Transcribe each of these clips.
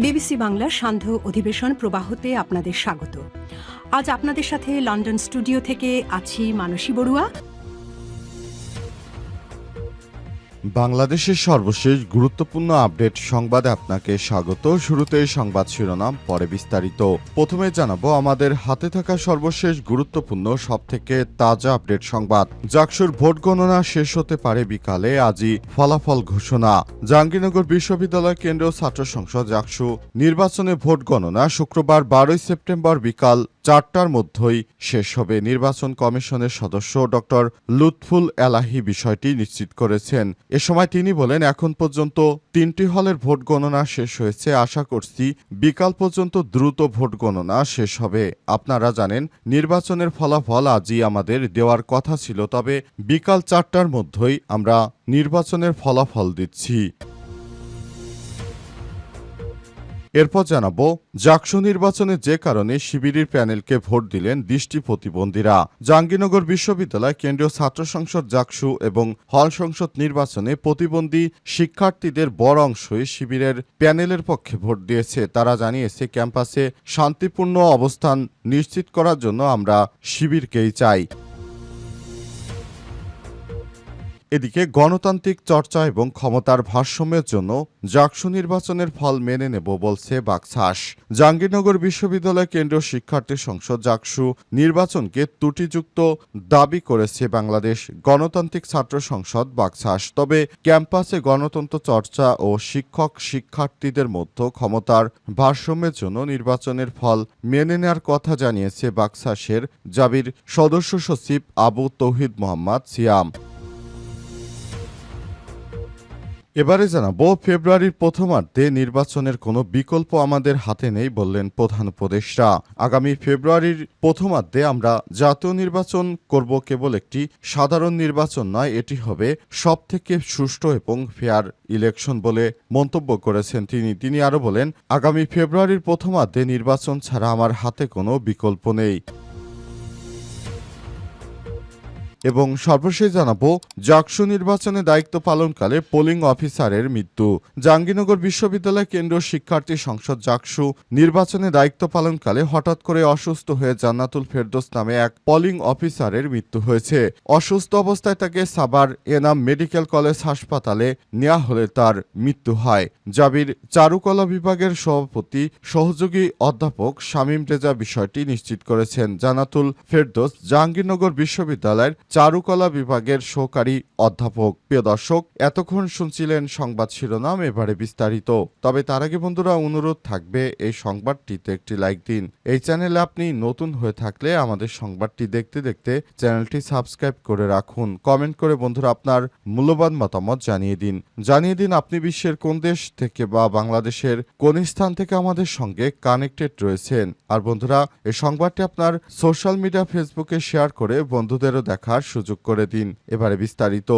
BBC বাংলার সান্ধ্য অধিবেশন প্রবাহতে আপনাদের স্বাগত। আজ আপনাদের সাথে লন্ডন স্টুডিও থেকে আছি মানসী বড়ুয়া। বাংলাদেশের সর্বশেষ গুরুত্বপূর্ণ আপডেট সংবাদে আপনাকে স্বাগত। শুরুতে সংবাদ শিরোনাম, পরে বিস্তারিত। প্রথমে জানাবো আমাদের হাতে থাকা সর্বশেষ গুরুত্বপূর্ণ সবথেকে তাজা আপডেট সংবাদ। জাকসুর ভোট গণনা শেষ হতে পারে বিকালে, আজই ফলাফল ঘোষণা। জাহাঙ্গীরনগর বিশ্ববিদ্যালয় কেন্দ্রীয় ছাত্র সংসদ জাকসু নির্বাচনে ভোট গণনা শুক্রবার 12 সেপ্টেম্বর বিকাল 4টার মধ্যেই শেষ হবে। নির্বাচন কমিশনের সদস্য ডক্টর লুৎফুল এলাহি বিষয়টি নিশ্চিত করেছেন। এ সময় তিনি বলেন, এখন পর্যন্ত 3টি হলের ভোট গণনা শেষ হয়েছে। আশা করছি বিকাল পর্যন্ত দ্রুত ভোট গণনা শেষ হবে। আপনারা জানেন, নির্বাচনের ফলাফল আজই আমাদের দেওয়ার কথা ছিল, তবে বিকাল 4টার মধ্যেই আমরা নির্বাচনের ফলাফল দিচ্ছি। এরপর জানাবো জাকসু নির্বাচনে যে কারণে শিবিরের প্যানেলকে ভোট দিলেন দৃষ্টি প্রতিবন্ধীরা। জাহাঙ্গীরনগর বিশ্ববিদ্যালয় কেন্দ্রীয় ছাত্র সংসদ জাকসু এবং হল সংসদ নির্বাচনে প্রতিবন্ধী শিক্ষার্থীদের বড় অংশই শিবিরের প্যানেলের পক্ষে ভোট দিয়েছে। তারা জানিয়েছে, ক্যাম্পাসে শান্তিপূর্ণ অবস্থান নিশ্চিত করার জন্য আমরা শিবিরকেই চাই। এদিকে গণতান্ত্রিক চর্চা এবং ক্ষমতার ভারসাম্যের জন্য জাকসু নির্বাচনের ফল মেনে নেব বলছে বাকছাস। জাহাঙ্গীরনগর বিশ্ববিদ্যালয় কেন্দ্রীয় শিক্ষার্থী সংসদ জাকসু নির্বাচনকে ত্রুটিযুক্ত দাবি করেছে বাংলাদেশ গণতান্ত্রিক ছাত্র সংসদ বাকছাস। তবে ক্যাম্পাসে গণতন্ত্র চর্চা ও শিক্ষক শিক্ষার্থীদের মধ্যে ক্ষমতার ভারসাম্যের জন্য নির্বাচনের ফল মেনে নেওয়ার কথা জানিয়েছে বাকছাসের জাবির সদস্য সচিব আবু তৌহিদ মোহাম্মদ সিয়াম। এবারে জানাবো ফেব্রুয়ারির প্রথমার্ধে নির্বাচনের কোনো বিকল্প আমাদের হাতে নেই বললেন প্রধান উপদেষ্টা। আগামী ফেব্রুয়ারির প্রথমার্ধে আমরা জাতীয় নির্বাচন করব, কেবল একটি সাধারণ নির্বাচন নয়, এটি হবে সবথেকে সুষ্ঠু এবং ফেয়ার ইলেকশন বলে মন্তব্য করেছেন তিনি আরও বলেন, আগামী ফেব্রুয়ারির প্রথমার্ধে নির্বাচন ছাড়া আমার হাতে কোনো বিকল্প নেই। এবং সর্বশেষ জানাবো জাকসু নির্বাচনে দায়িত্ব পালনকালে পোলিং অফিসারের মৃত্যু। জাহাঙ্গীরনগর বিশ্ববিদ্যালয় কেন্দ্রীয় শিক্ষার্থী সংসদ জাকসু নির্বাচনে দায়িত্ব পালনকালে হঠাৎ করে অসুস্থ হয়ে জান্নাতুল ফেরদৌস নামে এক পোলিং অফিসারের মৃত্যু হয়েছে। অসুস্থ অবস্থায় তাকে সাভার এনাম মেডিকেল কলেজ হাসপাতালে নেওয়া হলে তার মৃত্যু হয়। জাবির চারুকলা বিভাগের সভাপতি সহযোগী অধ্যাপক শামীম রেজা বিষয়টি নিশ্চিত করেছেন। জান্নাতুল ফেরদৌস জাহাঙ্গীরনগর বিশ্ববিদ্যালয়ের চারুকলা বিভাগের সহকারী অধ্যাপক। প্রিয় দর্শক, এতক্ষণ শুনছিলেন সংবাদ শিরোনাম, এবারে বিস্তারিত। তবে তার আগে বন্ধুরা, অনুরোধ থাকবে এই সংবাদটিতে একটি লাইক দিন। এই চ্যানেলে আপনি নতুন হয়ে থাকলে আমাদের সংবাদটি দেখতে দেখতে চ্যানেলটি সাবস্ক্রাইব করে রাখুন। কমেন্ট করে বন্ধুরা আপনার মূল্যবান মতামত জানিয়ে দিন আপনি বিশ্বের কোন দেশ থেকে বা বাংলাদেশের কোন স্থান থেকে আমাদের সঙ্গে কানেক্টেড রয়েছেন। আর বন্ধুরা, এই সংবাদটি আপনার সোশ্যাল মিডিয়া ফেসবুকে শেয়ার করে বন্ধুদেরও দেখার সুযোগ করে দিন। এবারে বিস্তারিত।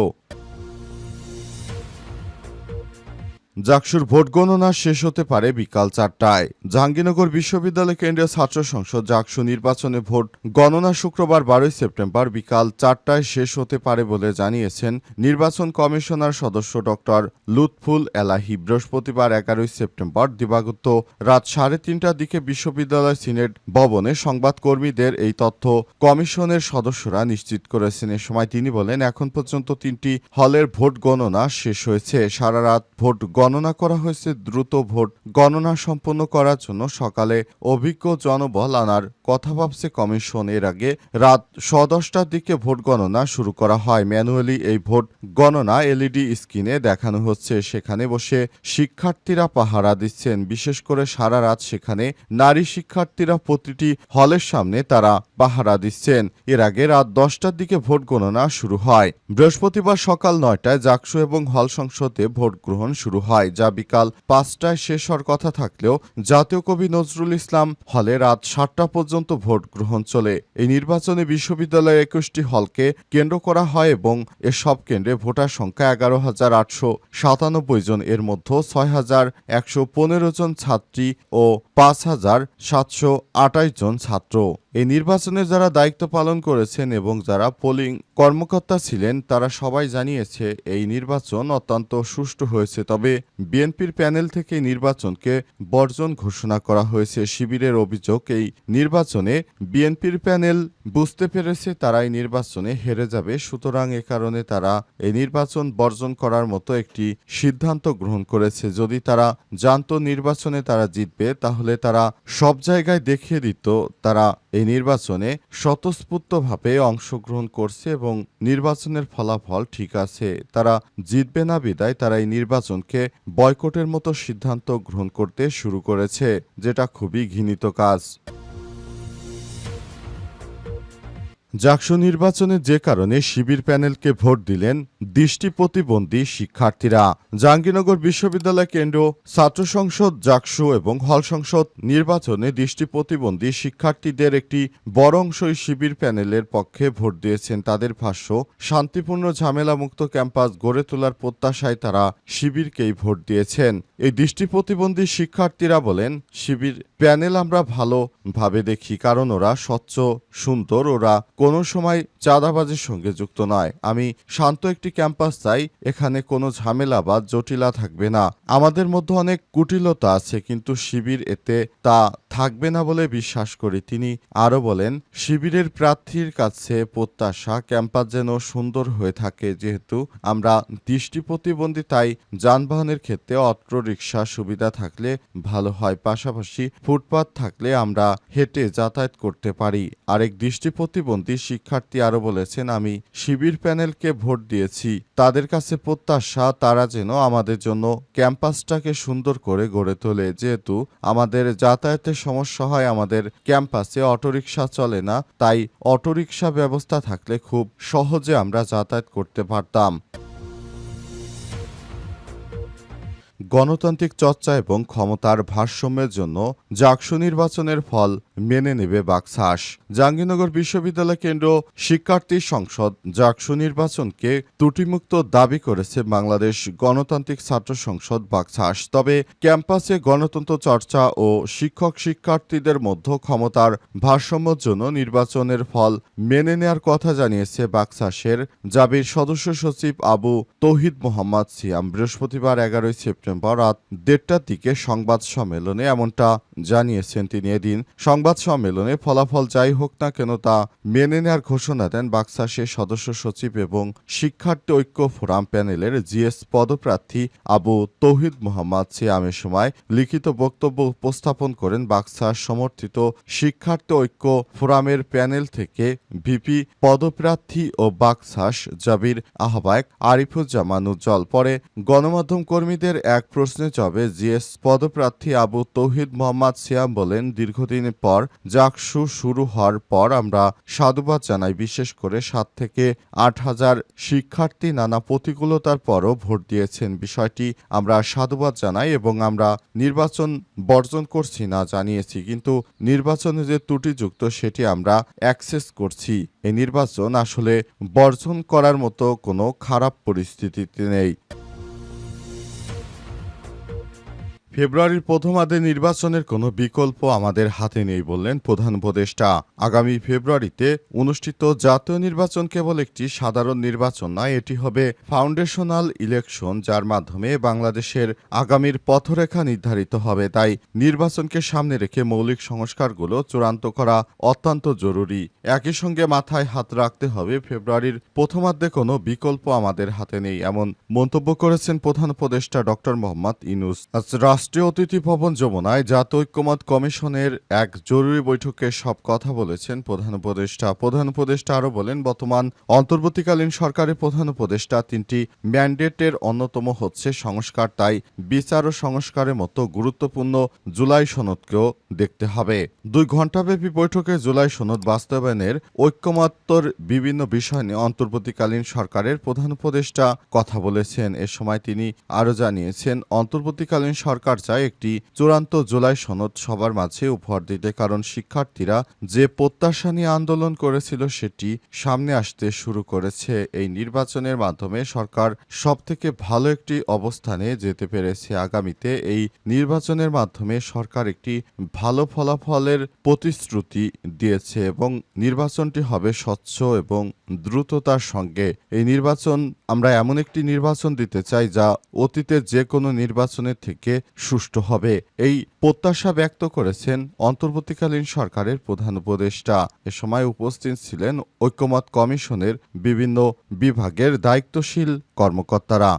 জাকসুর ভোট গণনা শেষ হতে পারে বিকাল 4টায়। জাহাঙ্গীরনগর বিশ্ববিদ্যালয় কেন্দ্রীয় ছাত্র সংসদ জাকসু নির্বাচনে ভোট গণনা শুক্রবার 12 সেপ্টেম্বর বিকাল 4টায় শেষ হতে পারে বলে জানিয়েছেন নির্বাচন কমিশনার সদস্য ডক্টর লুৎফুল এলাহি। বৃহস্পতিবার 11 সেপ্টেম্বর দিবাগত রাত 3:30টার দিকে বিশ্ববিদ্যালয় সিনেট ভবনে সংবাদকর্মীদের এই তথ্য কমিশনের সদস্যরা নিশ্চিত করেছেন। এ সময় তিনি বলেন, এখন পর্যন্ত 3টি হলের ভোট গণনা শেষ হয়েছে। সারা রাত ভোট গণনা করা হয়েছে। দ্রুত ভোট গণনা সম্পন্ন করার জন্য সকালে অভিজ্ঞ জনবল আনার কথা ভাবছে কমিশন। এর আগে রাত 10:10টার দিকে ভোট গণনা শুরু করা হয়। ম্যানুয়ালি এই ভোট গণনা এলইডি স্ক্রিনে দেখানো হচ্ছে। সেখানে বসে শিক্ষার্থীরা পাহারা দিচ্ছেন। বিশেষ করে সারা রাত সেখানে নারী শিক্ষার্থীরা প্রতিটি হলের সামনে তারা পাহারা দিচ্ছেন। এর আগে রাত 10টার দিকে ভোট গণনা শুরু হয়। বৃহস্পতিবার সকাল 9টায় জাকসু এবং হল সংসদে ভোট গ্রহণ শুরু হয়, যা বিকাল 5টায় শেষ হওয়ার কথা থাকলেও জাতীয় কবি নজরুল ইসলাম হলে রাত 7টা পর্যন্ত ভোট গ্রহণ চলে। এই নির্বাচনে বিশ্ববিদ্যালয়ের 21টি হলকে কেন্দ্র করা হয় এবং এসব কেন্দ্রে ভোটার সংখ্যা 11,897 জন। এর মধ্যে 6,115 জন ছাত্রী ও 5,728 জন ছাত্র। এই নির্বাচনে যারা দায়িত্ব পালন করেছেন এবং যারা পোলিং কর্মকর্তা ছিলেন তারা সবাই জানিয়েছে এই নির্বাচন অত্যন্ত সুষ্ঠু হয়েছে। তবে বিএনপির প্যানেল থেকে নির্বাচনকে বর্জন ঘোষণা করা হয়েছে। শিবিরের অভিযোগ, এই নির্বাচনে বিএনপির প্যানেল বুঝতে পেরেছে তারাই নির্বাচনে হেরে যাবে, সুতরাং এ কারণে তারা এই নির্বাচন বর্জন করার মতো একটি সিদ্ধান্ত গ্রহণ করেছে। যদি তারা জানতো নির্বাচনে তারা জিতবে, তাহলে তারা সব জায়গায় দেখিয়ে দিত তারা এই নির্বাচনে স্বতঃস্ফূর্তভাবে অংশগ্রহণ করছে এবং নির্বাচনের ফলাফল ঠিক আছে। তারা জিতবে না বিদায় তারা এই নির্বাচনকে বয়কটের মতো সিদ্ধান্ত গ্রহণ করতে শুরু করেছে, যেটা খুবই ঘৃণিত কাজ। জাকসু নির্বাচনে যে কারণে শিবির প্যানেলকে ভোট দিলেন দৃষ্টি প্রতিবন্ধী শিক্ষার্থীরা। জাহাঙ্গীরনগর বিশ্ববিদ্যালয় কেন্দ্র ছাত্র সংসদ, জাকসু এবং হল সংসদ নির্বাচনে দৃষ্টি প্রতিবন্ধী শিক্ষার্থীদের একটি বড় অংশই শিবির প্যানেলের পক্ষে ভোট দিয়েছেন। তাদের ভাষ্য, শান্তিপূর্ণ ঝামেলামুক্ত ক্যাম্পাস গড়ে তোলার প্রত্যাশায় তারা শিবিরকেই ভোট দিয়েছেন। এই দৃষ্টি প্রতিবন্ধী শিক্ষার্থীরা বলেন, শিবির প্যানেল আমরা ভালোভাবে দেখি, কারণ ওরা স্বচ্ছ, সুন্দর, ওরা কোনো সময় চাঁদাবাজির সঙ্গে যুক্ত নয়। আমি শান্ত একটি ক্যাম্পাস চাই, এখানে কোনো ঝামেলা বা জটিলা থাকবে না। আমাদের মধ্যে অনেক কুটিলতা আছে, কিন্তু শিবির এতে তা থাকবে না বলে বিশ্বাস করি। তিনি আরও বলেন, শিবিরের প্রার্থীর কাছে প্রত্যাশা ক্যাম্পাস যেন সুন্দর হয়ে থাকে। যেহেতু আমরা দৃষ্টি প্রতিবন্ধী, তাই যানবাহনের ক্ষেত্রে অটো রিকশা সুবিধা থাকলে ভালো হয়, পাশাপাশি ফুটপাত থাকলে আমরা হেঁটে যাতায়াত করতে পারি। আরেক দৃষ্টি প্রতিবন্ধী শিক্ষার্থী আরও বলেছেন, আমি শিবির প্যানেলকে ভোট দিয়েছি, তাদের কাছে প্রত্যাশা তারা যেন আমাদের জন্য ক্যাম্পাসটাকে সুন্দর করে গড়ে তোলে। যেহেতু আমাদের যাতায়াতের সমস্যা হয়, আমাদের ক্যাম্পাসে অটোরিকশা চলে না, তাই অটোরিকশা ব্যবস্থা থাকলে খুব সহজে আমরা যাতায়াত করতে পারতাম। গণতান্ত্রিক চর্চা এবং ক্ষমতার ভারসাম্যের জন্য জাকসু নির্বাচনের ফল মেনে নেবে বাকশাস। জাহাঙ্গীরনগর বিশ্ববিদ্যালয় কেন্দ্র শিক্ষার্থী সংসদ জাকসু নির্বাচনকে ত্রুটিমুক্ত দাবি করেছে বাংলাদেশ গণতান্ত্রিক ছাত্র সংসদ বাকশাস। তবে ক্যাম্পাসে গণতন্ত্র চর্চা ও শিক্ষক শিক্ষার্থীদের মধ্যে ক্ষমতার ভারসাম্যের জন্য নির্বাচনের ফল মেনে নেওয়ার কথা জানিয়েছে বাকশাসের জাবির সদস্য সচিব আবু তৌহিদ মোহাম্মদ সিয়াম। বৃহস্পতিবার 11 সেপ্টেম্বর রাত 1:30টার দিকে সংবাদ সম্মেলনে এমনটা জানিয়েছেন তিনি। এদিন সংবাদ সম্মেলনে ফলাফল যাই হোক না কেন তা মেনে নেওয়ার ঘোষণা দেন বাকশাসের সদস্য সচিব এবং শিক্ষার্থী ঐক্য ফোরাম প্যানেলের জিএস পদপ্রার্থী আবু তৌহিদ মোহাম্মদ সিয়ামের সময় লিখিত বক্তব্য উপস্থাপন করেন বাকশাস সমর্থিত শিক্ষার্থী ঐক্য ফোরামের প্যানেল থেকে ভিপি পদপ্রার্থী ও বাকশাস জাবির আহ্বায়ক আরিফুজ্জামান উজ্জ্বল। পরে গণমাধ্যম কর্মীদের এক প্রশ্নে জবাবে জিএস পদপ্রার্থী আবু তৌহিদ মোহাম্মদ সিয়াম বলেন, দীর্ঘদিন পর জাকসু শুরু হওয়ার পর আমরা সাধুবাদ জানাই। বিশেষ করে 7 থেকে 8 হাজার শিক্ষার্থী নানা প্রতিকূলতার পরও ভোট দিয়েছেন, বিষয়টি আমরা সাধুবাদ জানাই এবং আমরা নির্বাচন বর্জন করছি না জানিয়েছি, কিন্তু নির্বাচনে যে ত্রুটিযুক্ত সেটি আমরা অ্যাক্সেস করছি। এই নির্বাচন আসলে বর্জন করার মতো কোনো খারাপ পরিস্থিতিতে নেই। ফেব্রুয়ারির প্রথমার্ধে নির্বাচনের কোনো বিকল্প আমাদের হাতে নেই বললেন প্রধান উপদেষ্টা। আগামী ফেব্রুয়ারিতে অনুষ্ঠিত জাতীয় নির্বাচন কেবল একটি সাধারণ নির্বাচন নয়, এটি হবে ফাউন্ডেশনাল ইলেকশন, যার মাধ্যমে বাংলাদেশের আগামীর পথরেখা নির্ধারিত হবে। তাই নির্বাচনকে সামনে রেখে মৌলিক সংস্কারগুলো চূড়ান্ত করা অত্যন্ত জরুরি। একই সঙ্গে মাথায় হাত রাখতে হবে, ফেব্রুয়ারির প্রথমার্ধে কোনো বিকল্প আমাদের হাতে নেই, এমন মন্তব্য করেছেন প্রধান উপদেষ্টা ডক্টর মোহাম্মদ ইউনূস। রাষ্ট্রীয় অতিথি ভবন যমুনায় জাতীয় ঐক্যমত কমিশনের এক জরুরি বৈঠকে সব কথা বলেছেন প্রধান উপদেষ্টা। প্রধান উপদেষ্টা আরও বলেন, বর্তমান অন্তর্বর্তীকালীন সরকারের প্রধান উপদেষ্টা 3টি ম্যান্ডেটের অন্যতম হচ্ছে সংস্কার, তাই বিচার ও সংস্কারের মতো গুরুত্বপূর্ণ জুলাই সনদকেও দেখতে হবে। 2 ঘণ্টাব্যাপী বৈঠকে জুলাই সনদ বাস্তবায়নের ঐক্যমত্যর বিভিন্ন বিষয় নিয়ে অন্তর্বর্তীকালীন সরকারের প্রধান উপদেষ্টা কথা বলেছেন। এ সময় তিনি আরও জানিয়েছেন, অন্তর্বর্তীকালীন সরকার সরকার চায় একটি চূড়ান্ত জুলাই সনদ সবার মাঝে উপহার দিতে, কারণ শিক্ষার্থীরা যে প্রত্যাশা নিয়ে আন্দোলন করেছিল সেটি সামনে আসতে শুরু করেছে। এই নির্বাচনের মাধ্যমে সরকার সবথেকে ভালো একটি অবস্থানে যেতে পেরেছে। আগামীতে এই নির্বাচনের মাধ্যমে সরকার একটি ভালো ফলাফলের প্রতিশ্রুতি দিয়েছে এবং নির্বাচনটি হবে স্বচ্ছ এবং দ্রুততার সঙ্গে। এই নির্বাচন আমরা এমন একটি নির্বাচন দিতে চাই যা অতীতের যে কোনো নির্বাচনের থেকে সুষ্ঠু হবে, এই প্রত্যাশা ব্যক্ত করেছেন অন্তর্বর্তীকালীন সরকারের প্রধান উপদেষ্টা। এ সময় উপস্থিত ছিলেন ঐকমত্য কমিশনের বিভিন্ন বিভাগের দায়িত্বশীল কর্মকর্তারা।